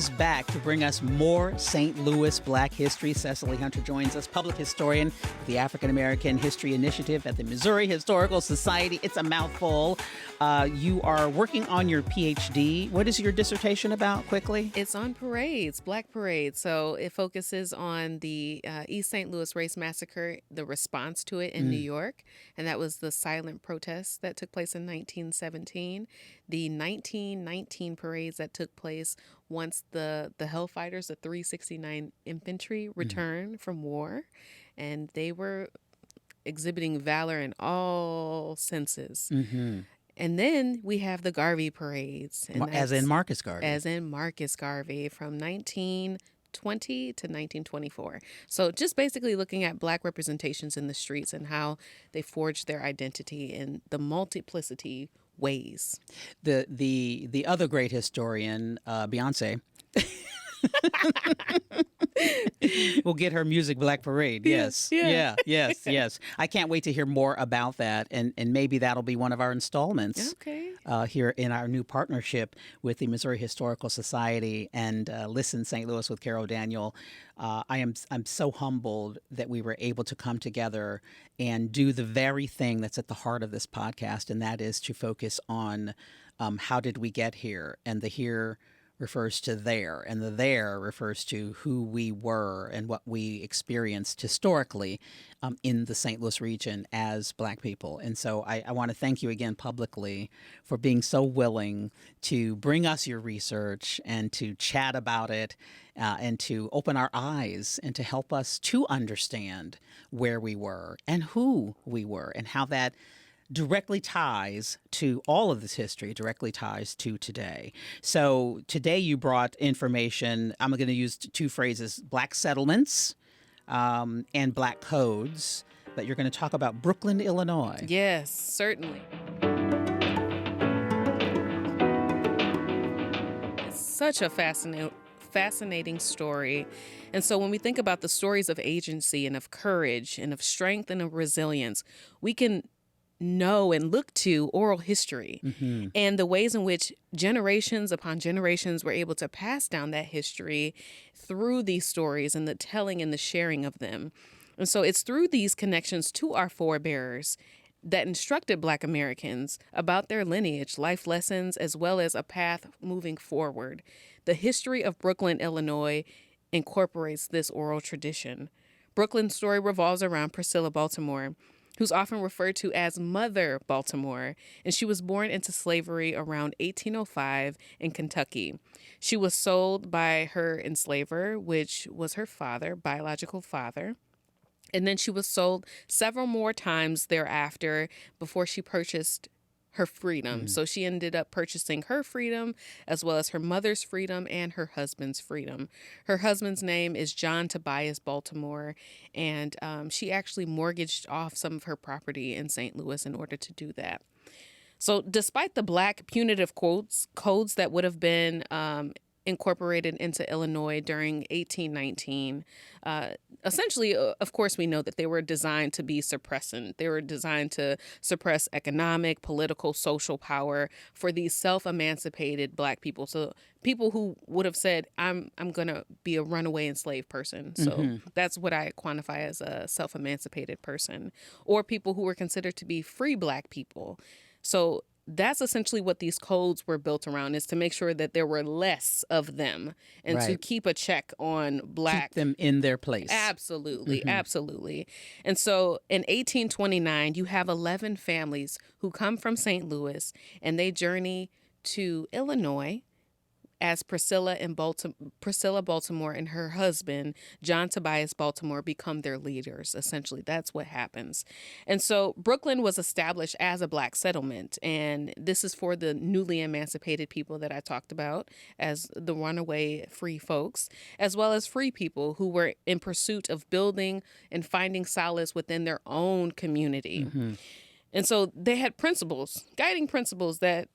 is back to bring us more St. Louis Black history. Cecily Hunter joins us, public historian of the African American History Initiative at the Missouri Historical Society. It's a mouthful. You are working on your PhD. What is your dissertation about, quickly? It's on parades, Black parades. So it focuses on the East St. Louis Race Massacre, the response to it in New York. And that was the silent protest that took place in 1917. The 1919 parades that took place once the Hellfighters, the 369 Infantry, returned from war. And they were exhibiting valor in all senses. Mm-hmm. And then we have the Garvey parades. And as in Marcus Garvey. As in Marcus Garvey from 1920 to 1924. So just basically looking at Black representations in the streets and how they forged their identity in the multiplicity ways. The other great historian, Beyonce, we'll get her music Black Parade. Yes. Yes. I can't wait to hear more about that. And maybe that'll be one of our installments here in our new partnership with the Missouri Historical Society and Listen St. Louis with Carol Daniel. I'm so humbled that we were able to come together and do the very thing that's at the heart of this podcast, and that is to focus on how did we get here, and the here refers to there, and the there refers to who we were and what we experienced historically in the St. Louis region as Black people. And so I want to thank you again publicly for being so willing to bring us your research and to chat about it and to open our eyes and to help us to understand where we were and who we were and how that directly ties to all of this history, directly ties to today. So today you brought information, I'm going to use two phrases, Black settlements and Black codes, but you're going to talk about Brooklyn, Illinois. Yes, certainly. It's such a fascinating story. And so when we think about the stories of agency and of courage and of strength and of resilience, we can know and look to oral history and the ways in which generations upon generations were able to pass down that history through these stories and the telling and the sharing of them. And so it's through these connections to our forebears that instructed Black Americans about their lineage, life lessons, as well as a path moving forward. The history of Brooklyn, Illinois incorporates this oral tradition. Brooklyn's story revolves around Priscilla Baltimore, who's often referred to as Mother Baltimore, and she was born into slavery around 1805 in Kentucky. She was sold by her enslaver, which was her father, biological father. And then she was sold several more times thereafter before she purchased her freedom. So she ended up purchasing her freedom as well as her mother's freedom and her husband's freedom. Her husband's name is John Tobias Baltimore, and she actually mortgaged off some of her property in St. Louis in order to do that. So despite the Black punitive codes that would have been incorporated into Illinois during 1819. Essentially, of course, we know that they were designed to be suppressant. They were designed to suppress economic, political, social power for these self-emancipated Black people. So people who would have said, I'm going to be a runaway enslaved person. So that's what I quantify as a self-emancipated person. Or people who were considered to be free Black people. So that's essentially what these codes were built around, is to make sure that there were less of them and to keep a check on Black. Keep them in their place. Absolutely. Absolutely. And so in 1829, you have 11 families who come from St. Louis and they journey to Illinois as Priscilla Baltimore and her husband, John Tobias Baltimore, become their leaders. Essentially, that's what happens. And so Brooklyn was established as a Black settlement. And this is for the newly emancipated people that I talked about as the runaway free folks, as well as free people who were in pursuit of building and finding solace within their own community. And so they had principles, guiding principles that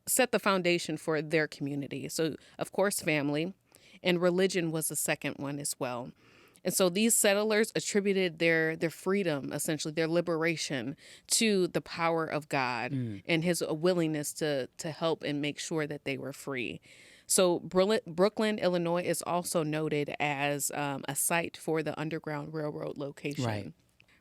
set the foundation for their community. So, of course, family, and religion was the second one as well. And so these settlers attributed their freedom, essentially their liberation, to the power of God and his willingness to help and make sure that they were free. So Brooklyn, Illinois is also noted as a site for the Underground Railroad location. Right.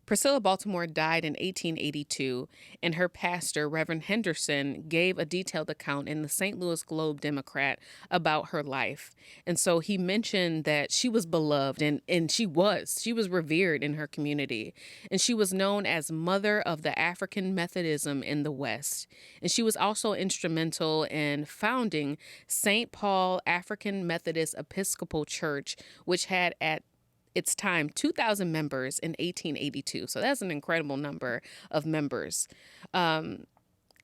Priscilla Baltimore died in 1882, and her pastor, Reverend Henderson, gave a detailed account in the St. Louis Globe-Democrat about her life. And so he mentioned that she was beloved, and she was. She was revered in her community. And she was known as Mother of the African Methodism in the West. And she was also instrumental in founding St. Paul African Methodist Episcopal Church, which had at its time 2,000 members in 1882. So that's an incredible number of members. And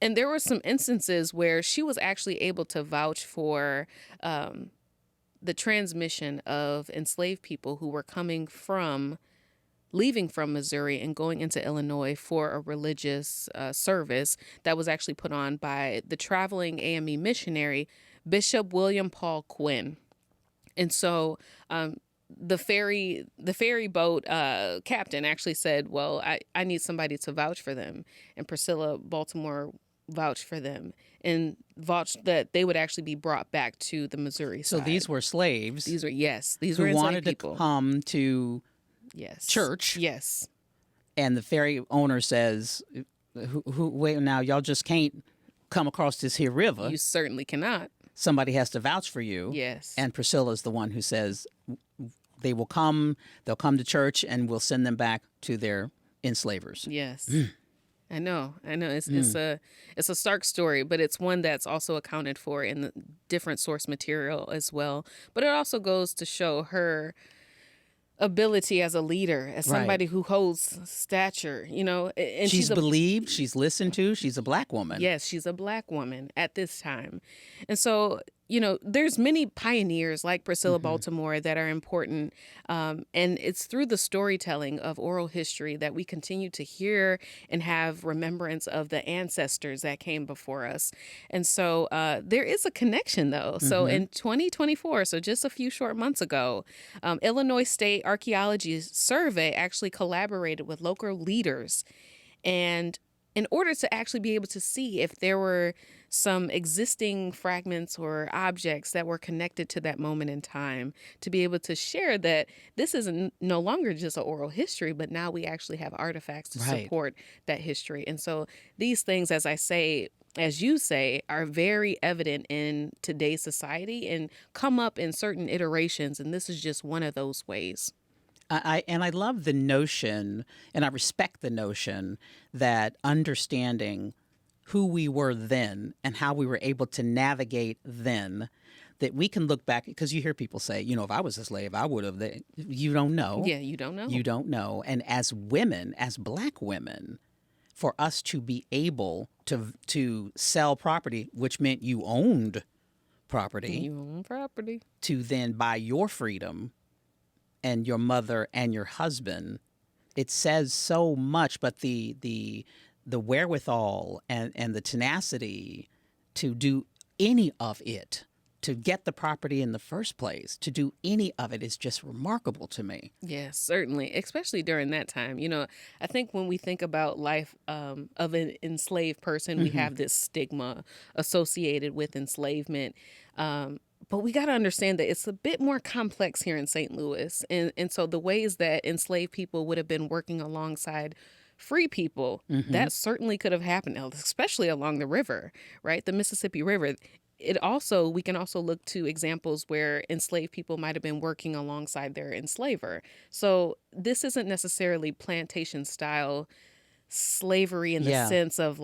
there were some instances where she was actually able to vouch for the transmission of enslaved people who were leaving from Missouri and going into Illinois for a religious service that was actually put on by the traveling AME missionary, Bishop William Paul Quinn. And so the ferry boat captain actually said, well, I need somebody to vouch for them. And Priscilla Baltimore vouched for them and vouched that they would actually be brought back to the Missouri side. So these were slaves. These were enslaved wanted people. To come to church. Yes. And the ferry owner says, wait, now y'all just can't come across this here river. You certainly cannot. Somebody has to vouch for you. Yes. And Priscilla's the one who says they'll come to church and we'll send them back to their enslavers. Yes. I know. It's a stark story, but it's one that's also accounted for in the different source material as well. But it also goes to show her ability as a leader, as somebody who holds stature, and she's believed, she's listened to, she's a Black woman. Yes, she's a Black woman at this time. And so, there's many pioneers like Priscilla Baltimore that are important. And it's through the storytelling of oral history that we continue to hear and have remembrance of the ancestors that came before us. And so there is a connection, though. So in 2024, so just a few short months ago, Illinois State Archaeology Survey actually collaborated with local leaders, and in order to actually be able to see if there were some existing fragments or objects that were connected to that moment in time, to be able to share that this is no longer just an oral history, but now we actually have artifacts to support that history. And so these things, as you say, are very evident in today's society and come up in certain iterations. And this is just one of those ways. I love the notion, and I respect the notion that understanding who we were then and how we were able to navigate then, that we can look back, because you hear people say, if I was a slave, I would have. You don't know. Yeah, you don't know. You don't know. And as women, as Black women, for us to be able to sell property, which meant you owned property. You own property. To then buy your freedom and your mother and your husband, it says so much. But the wherewithal and the tenacity to do any of it, to get the property in the first place, to do any of it is just remarkable to me. Yes, certainly, especially during that time. I think when we think about life of an enslaved person, we have this stigma associated with enslavement. But we got to understand that it's a bit more complex here in St. Louis. And so the ways that enslaved people would have been working alongside free people, that certainly could have happened, especially along the river, right? The Mississippi River. We can also look to examples where enslaved people might have been working alongside their enslaver. So this isn't necessarily plantation style slavery in the sense of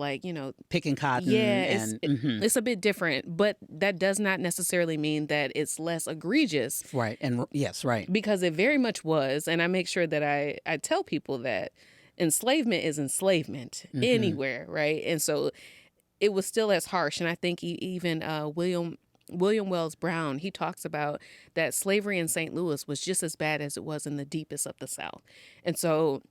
picking cotton. It's a bit different, but that does not necessarily mean that it's less egregious. Right. And yes, right. Because it very much was. And I make sure that I tell people that enslavement is enslavement anywhere. Right. And so it was still as harsh. And I think even William Wells Brown, he talks about that slavery in St. Louis was just as bad as it was in the deepest of the South. And so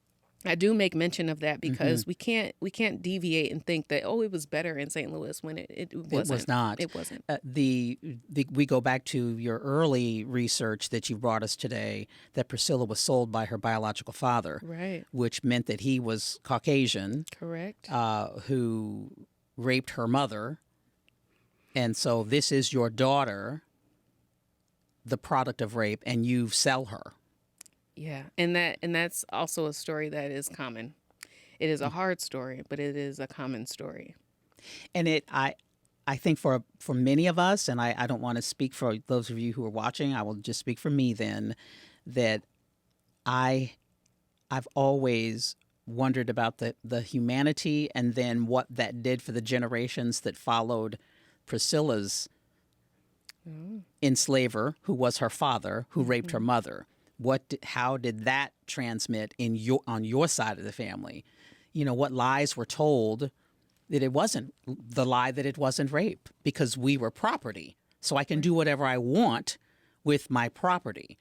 I do make mention of that because we can't deviate and think that, it was better in St. Louis when it wasn't. It was not. It wasn't. We go back to your early research that you brought us today, that Priscilla was sold by her biological father. Right. Which meant that he was Caucasian. Correct. Who raped her mother. And so this is your daughter. the product of rape and you sell her. Yeah, and that's also a story that is common. It is a hard story, but it is a common story. And I think for many of us, and I don't want to speak for those of you who are watching, I will just speak for me then, that I've always wondered about the humanity and then what that did for the generations that followed Priscilla's enslaver, who was her father, who raped her mother. How did that transmit on your side of the family? What lies were told that it wasn't the lie that it wasn't rape because we were property. So I can do whatever I want with my property.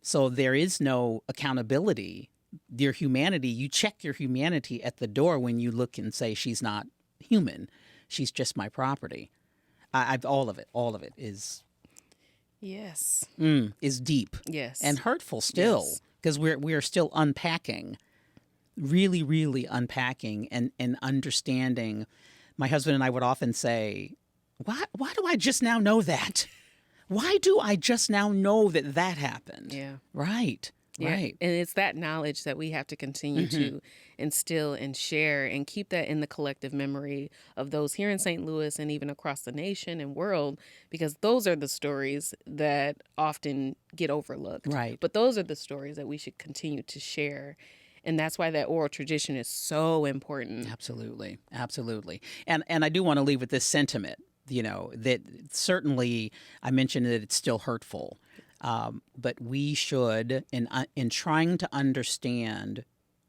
So there is no accountability. Your humanity, you check your humanity at the door when you look and say, she's not human. She's just my property. All of it is... Yes. Is deep. Yes. And hurtful still, because we are still unpacking, really, really unpacking and understanding. My husband and I would often say, why do I just now know that? Why do I just now know that happened? Yeah. Right. Yeah. Right. And it's that knowledge that we have to continue to instill and share and keep that in the collective memory of those here in St. Louis and even across the nation and world, because those are the stories that often get overlooked. Right. But those are the stories that we should continue to share. And that's why that oral tradition is so important. Absolutely. Absolutely. And I do want to leave with this sentiment, that certainly I mentioned that it's still hurtful. But we should, in trying to understand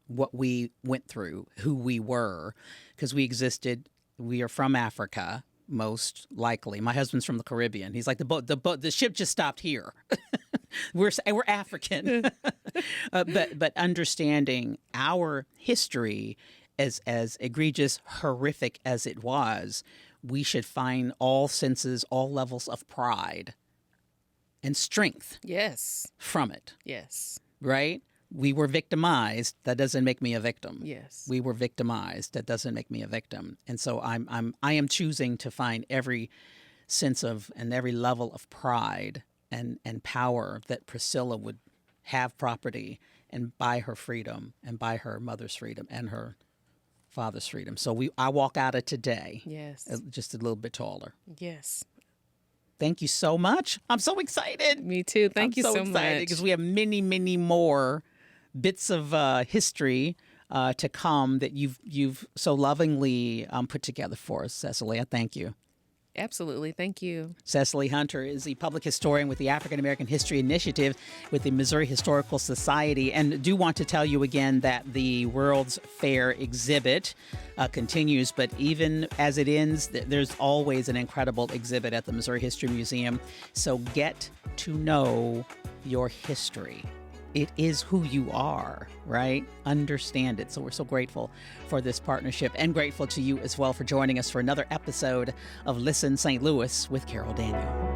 what we went through, who we were, because we are from Africa, most likely. My husband's from the Caribbean. He's like, the ship just stopped here. we're African. But understanding our history, as egregious, horrific as it was, we should find all senses, all levels of pride and strength from it. Yes. Right? We were victimized. That doesn't make me a victim. Yes. We were victimized. That doesn't make me a victim. And so I am choosing to find every sense of and every level of pride and power that Priscilla would have property and buy her freedom and buy her mother's freedom and her father's freedom. So I walk out of today just a little bit taller. Yes. Thank you so much. I'm so excited. Me too. Thank you so much. I'm so excited because we have many, many more bits of history to come that you've so lovingly put together for us, Cecily. I thank you. Absolutely. Thank you. Cecily Hunter is the public historian with the African American History Initiative with the Missouri Historical Society. And do want to tell you again that the World's Fair exhibit continues, but even as it ends, there's always an incredible exhibit at the Missouri History Museum. So get to know your history. It is who you are, right? Understand it. So we're so grateful for this partnership and grateful to you as well for joining us for another episode of Listen St. Louis with Carol Daniel.